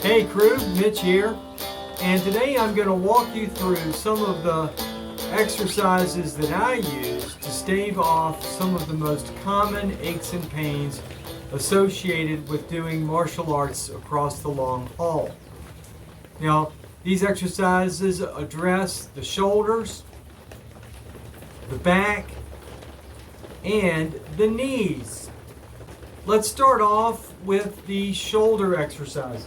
Hey crew, Mitch here, and today I'm going to walk you through some of the exercises that I use to stave off some of the most common aches and pains associated with doing martial arts across the long haul. Now, these exercises address the shoulders, the back, and the knees. Let's start off with the shoulder exercises.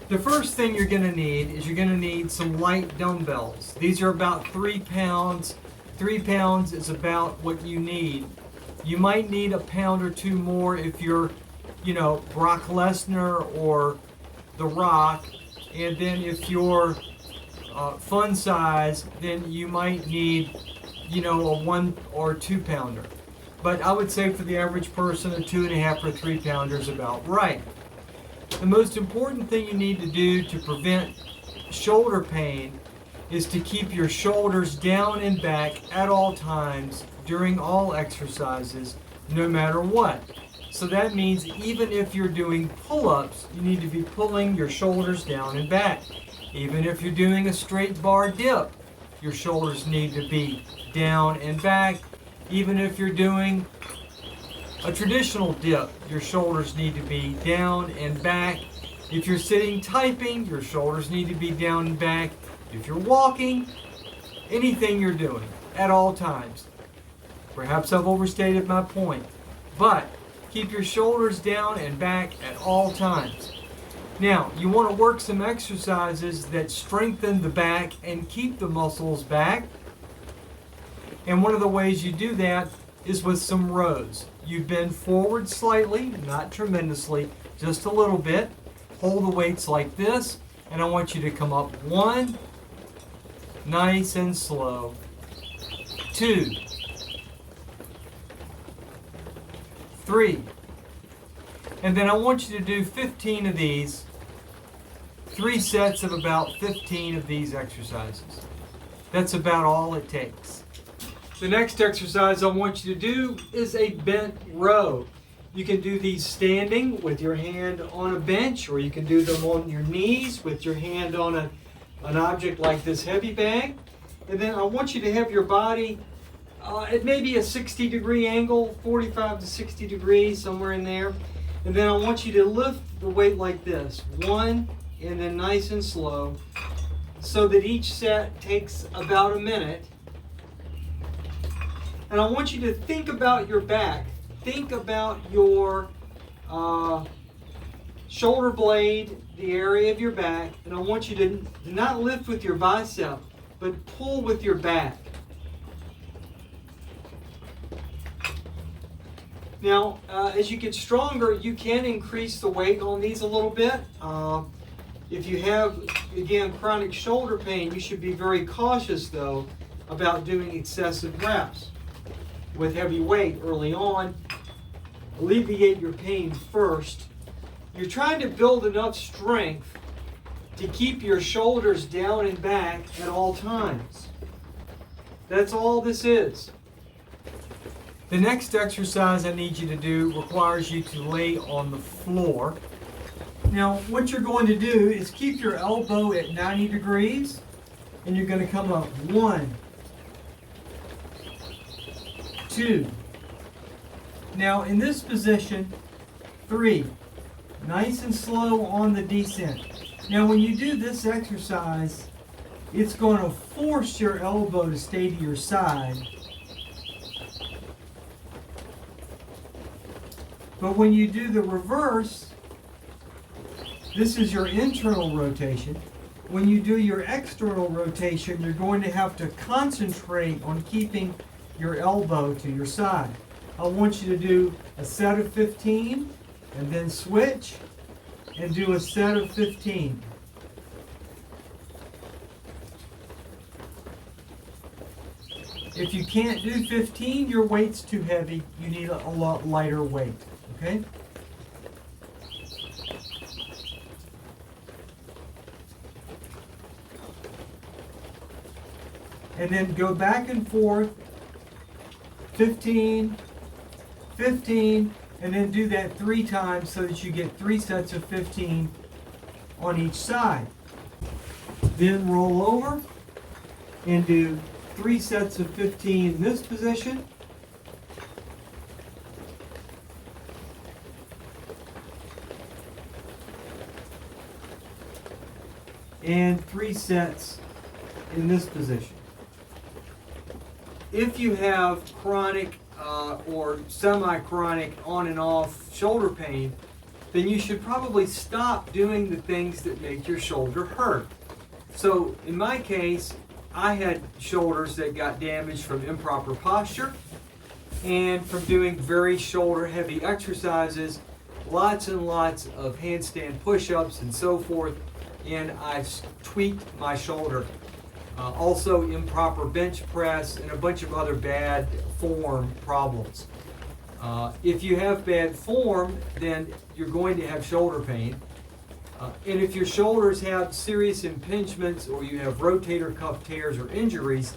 The first thing you're going to need is some light dumbbells. These are about 3 pounds. 3 pounds is about what you need. You might need a pound or two more if you're, Brock Lesnar or The Rock. And then if you're fun size, then you might need, a 1 or 2 pounder. But I would say for the average person, a 2.5 or 3 pounder is about right. The most important thing you need to do to prevent shoulder pain is to keep your shoulders down and back at all times during all exercises, no matter what. So that means even if you're doing pull-ups, you need to be pulling your shoulders down and back. Even if you're doing a straight bar dip, your shoulders need to be down and back. Even if you're doing a traditional dip, your shoulders need to be down and back. If you're sitting typing, your shoulders need to be down and back. If you're walking, anything you're doing at all times. Perhaps I've overstated my point, but keep your shoulders down and back at all times. Now, you want to work some exercises that strengthen the back and keep the muscles back. And one of the ways you do that is with some rows. You bend forward slightly, not tremendously, just a little bit. Hold the weights like this, and I want you to come up 1, nice and slow, 2, 3, and then I want you to do 15 of these, 3 sets of about 15 of these exercises. That's about all it takes. The next exercise I want you to do is a bent row. You can do these standing with your hand on a bench, or you can do them on your knees with your hand on an object like this heavy bag. And then I want you to have your body at maybe a 60-degree angle, 45 to 60 degrees, somewhere in there. And then I want you to lift the weight like this, 1, and then nice and slow, so that each set takes about a minute. And I want you to think about your back. Think about your shoulder blade, the area of your back, and I want you to not lift with your bicep, but pull with your back. Now, as you get stronger, you can increase the weight on these a little bit. If you have, again, chronic shoulder pain, you should be very cautious, though, about doing excessive reps with heavy weight early on. Alleviate your pain first. You're trying to build enough strength to keep your shoulders down and back at all times. That's all this is. The next exercise I need you to do requires you to lay on the floor. Now, what you're going to do is keep your elbow at 90 degrees, and you're going to come up 1, 2. Now in this position, 3. Nice and slow on the descent. Now when you do this exercise, it's going to force your elbow to stay to your side. But when you do the reverse, this is your internal rotation. When you do your external rotation, you're going to have to concentrate on keeping your elbow to your side. I want you to do a set of 15 and then switch and do a set of 15. If you can't do 15, your weight's too heavy. You need a lot lighter weight, okay? And then go back and forth, 15, 15, and then do that 3 times so that you get 3 sets of 15 on each side. Then roll over and do 3 sets of 15 in this position. And 3 sets in this position. If you have chronic or semi-chronic on and off shoulder pain, then you should probably stop doing the things that make your shoulder hurt. So in my case, I had shoulders that got damaged from improper posture and from doing very shoulder heavy exercises, lots and lots of handstand push-ups and so forth, and I've tweaked my shoulder. Also improper bench press and a bunch of other bad form problems. If you have bad form, then you're going to have shoulder pain. And if your shoulders have serious impingements or you have rotator cuff tears or injuries,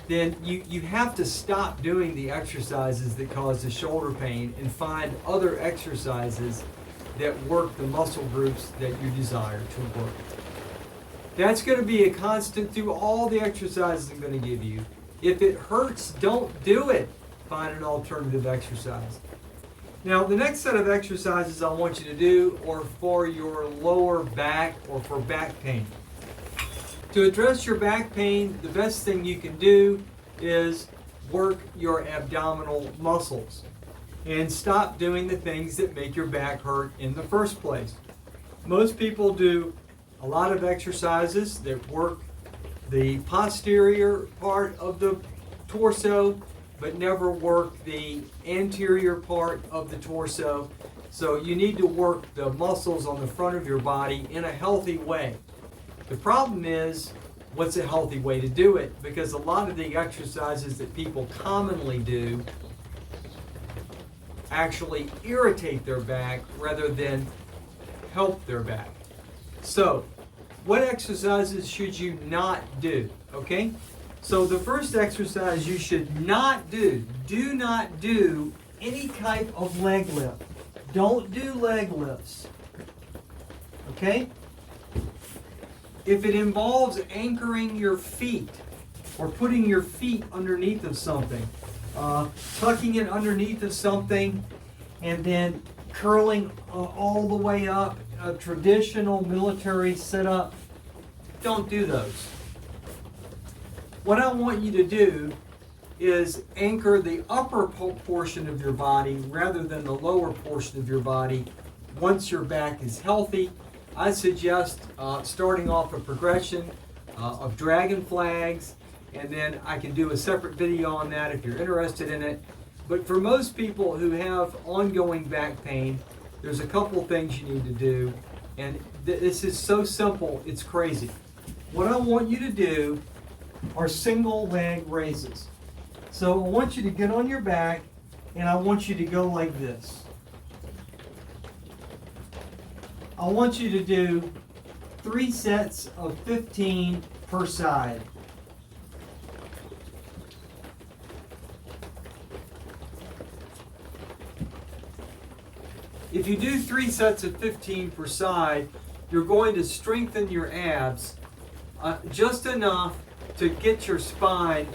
then you have to stop doing the exercises that cause the shoulder pain and find other exercises that work the muscle groups that you desire to work. That's going to be a constant through all the exercises I'm going to give you. If it hurts, don't do it. Find an alternative exercise. Now, the next set of exercises I want you to do are for your lower back or for back pain. To address your back pain, the best thing you can do is work your abdominal muscles and stop doing the things that make your back hurt in the first place. Most people do a lot of exercises that work the posterior part of the torso, but never work the anterior part of the torso. So you need to work the muscles on the front of your body in a healthy way. The problem is, what's a healthy way to do it? Because a lot of the exercises that people commonly do actually irritate their back rather than help their back. So, what exercises should you not do? Okay? So the first exercise you should not do not do any type of leg lift. Don't do leg lifts. Okay? If it involves anchoring your feet or putting your feet underneath of something, tucking it underneath of something and then curling all the way up, a traditional military sit-up, don't do those. What I want you to do is anchor the upper portion of your body rather than the lower portion of your body once your back is healthy. I suggest starting off a progression of dragon flags, and then I can do a separate video on that if you're interested in it. But for most people who have ongoing back pain, there's a couple things you need to do, and this is so simple, it's crazy. What I want you to do are single leg raises. So I want you to get on your back, and I want you to go like this. I want you to do 3 sets of 15 per side. If you do 3 sets of 15 per side, you're going to strengthen your abs just enough to get your spine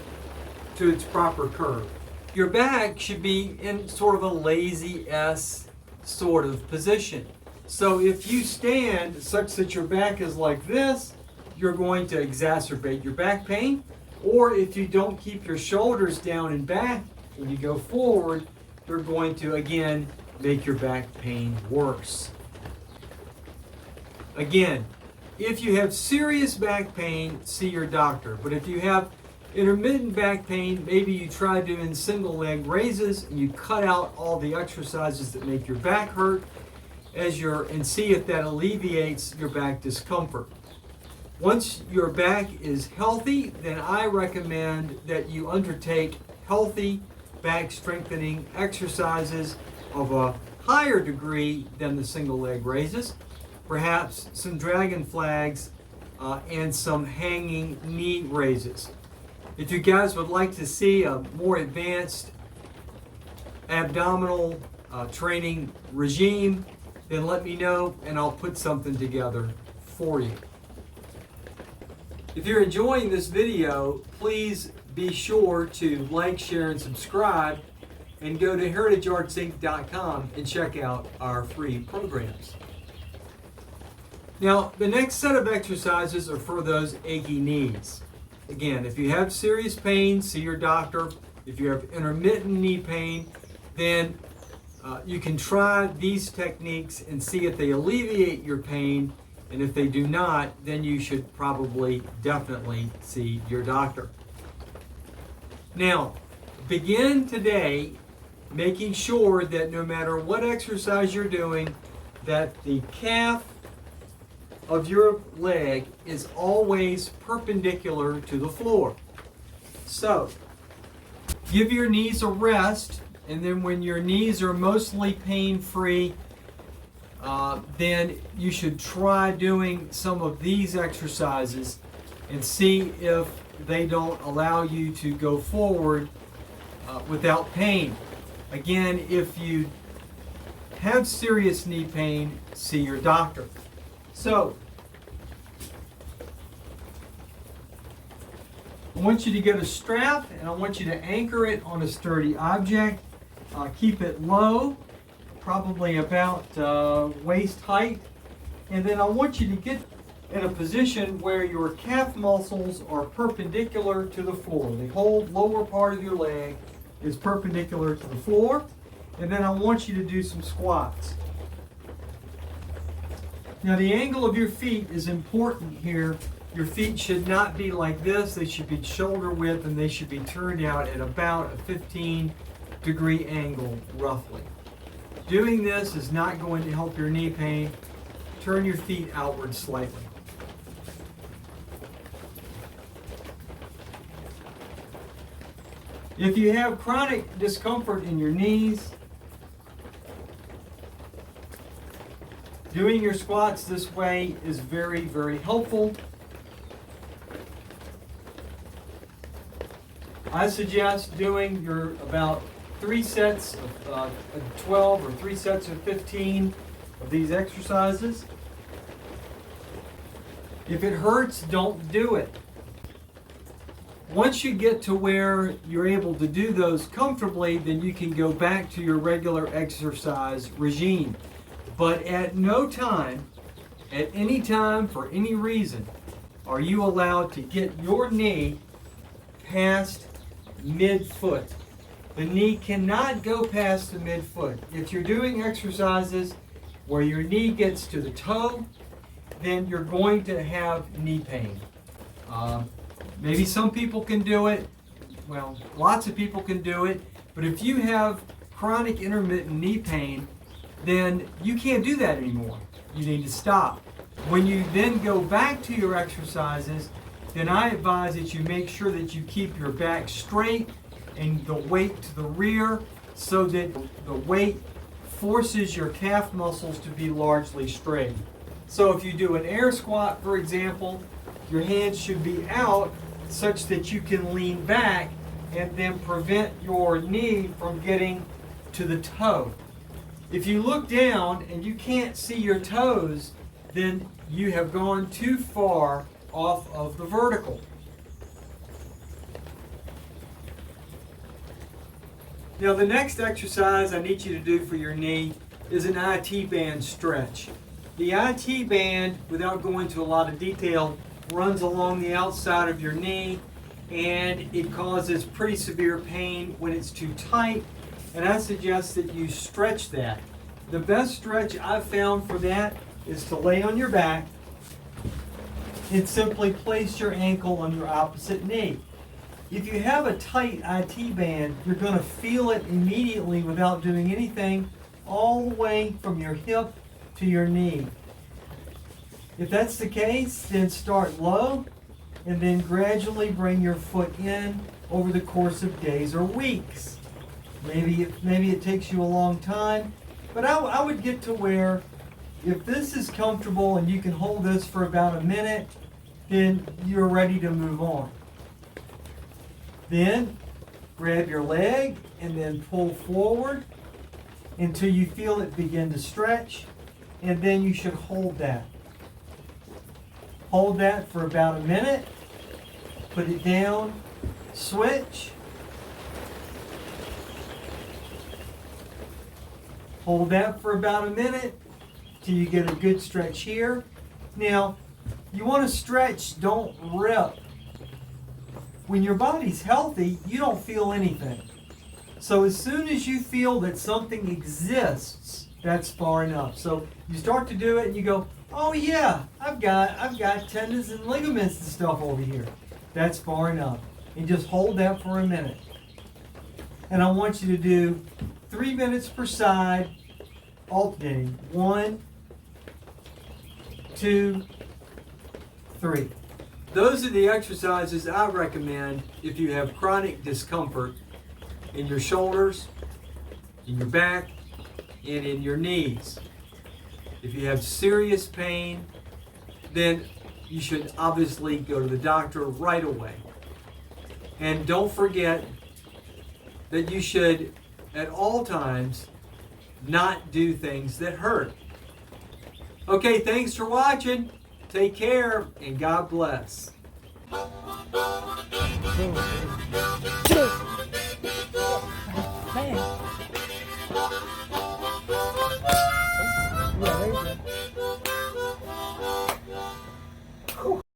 to its proper curve. Your back should be in sort of a lazy S sort of position. So if you stand such that your back is like this, you're going to exacerbate your back pain. Or if you don't keep your shoulders down and back when you go forward, you're going to, again, make your back pain worse. Again, if you have serious back pain, see your doctor. But if you have intermittent back pain, maybe you try doing single leg raises and you cut out all the exercises that make your back hurt and see if that alleviates your back discomfort. Once your back is healthy, then I recommend that you undertake healthy back strengthening exercises of a higher degree than the single leg raises, perhaps some dragon flags and some hanging knee raises. If you guys would like to see a more advanced abdominal training regime, then let me know and I'll put something together for you. If you're enjoying this video, please be sure to like, share, and subscribe, and go to heritageartsinc.com and check out our free programs. Now, the next set of exercises are for those achy knees. Again, if you have serious pain, see your doctor. If you have intermittent knee pain, then you can try these techniques and see if they alleviate your pain. And if they do not, then you should probably definitely see your doctor. Now, begin today making sure that no matter what exercise you're doing, that the calf of your leg is always perpendicular to the floor. So, give your knees a rest, and then when your knees are mostly pain-free, then you should try doing some of these exercises and see if they don't allow you to go forward without pain. Again, if you have serious knee pain, see your doctor. So, I want you to get a strap and I want you to anchor it on a sturdy object. Keep it low, probably about waist height. And then I want you to get in a position where your calf muscles are perpendicular to the floor. The whole lower part of your leg is perpendicular to the floor. And then I want you to do some squats. Now the angle of your feet is important here. Your feet should not be like this. They should be shoulder width and they should be turned out at about a 15-degree angle, roughly. Doing this is not going to help your knee pain. Turn your feet outward slightly. If you have chronic discomfort in your knees, doing your squats this way is very, very helpful. I suggest doing your about 3 sets of 12 or 3 sets of 15 of these exercises. If it hurts, don't do it. Once you get to where you're able to do those comfortably, then you can go back to your regular exercise regime. But at no time, at any time, for any reason, are you allowed to get your knee past mid-foot. The knee cannot go past the mid-foot. If you're doing exercises where your knee gets to the toe, then you're going to have knee pain. Maybe some people can do it. Well, lots of people can do it. But if you have chronic intermittent knee pain, then you can't do that anymore. You need to stop. When you then go back to your exercises, then I advise that you make sure that you keep your back straight and the weight to the rear so that the weight forces your calf muscles to be largely straight. So if you do an air squat, for example, your hands should be out such that you can lean back and then prevent your knee from getting to the toe. If you look down and you can't see your toes, then you have gone too far off of the vertical. Now the next exercise I need you to do for your knee is an IT band stretch. The IT band, without going into a lot of detail, runs along the outside of your knee and it causes pretty severe pain when it's too tight, and I suggest that you stretch that. The best stretch I've found for that is to lay on your back and simply place your ankle on your opposite knee. If you have a tight IT band, you're going to feel it immediately without doing anything, all the way from your hip to your knee. If that's the case, then start low and then gradually bring your foot in over the course of days or weeks. Maybe it takes you a long time, but I would get to where if this is comfortable and you can hold this for about a minute, then you're ready to move on. Then Grab your leg and then pull forward until you feel it begin to stretch, and then you should hold that. Hold that for about a minute, put it down, switch, hold that for about a minute till you get a good stretch here. Now, you want to stretch, don't rip. When your body's healthy, you don't feel anything. So as soon as you feel that something exists, that's far enough. So you start to do it and you go, oh yeah, I've got tendons and ligaments and stuff over here. That's far enough. And just hold that for a minute. And I want you to do 3 minutes per side, alternating. 1, 2, 3. Those are the exercises I recommend if you have chronic discomfort in your shoulders, in your back, and in your knees. If you have serious pain, then you should obviously go to the doctor right away. And don't forget that you should, at all times, not do things that hurt. Okay, thanks for watching. Take care, and God bless.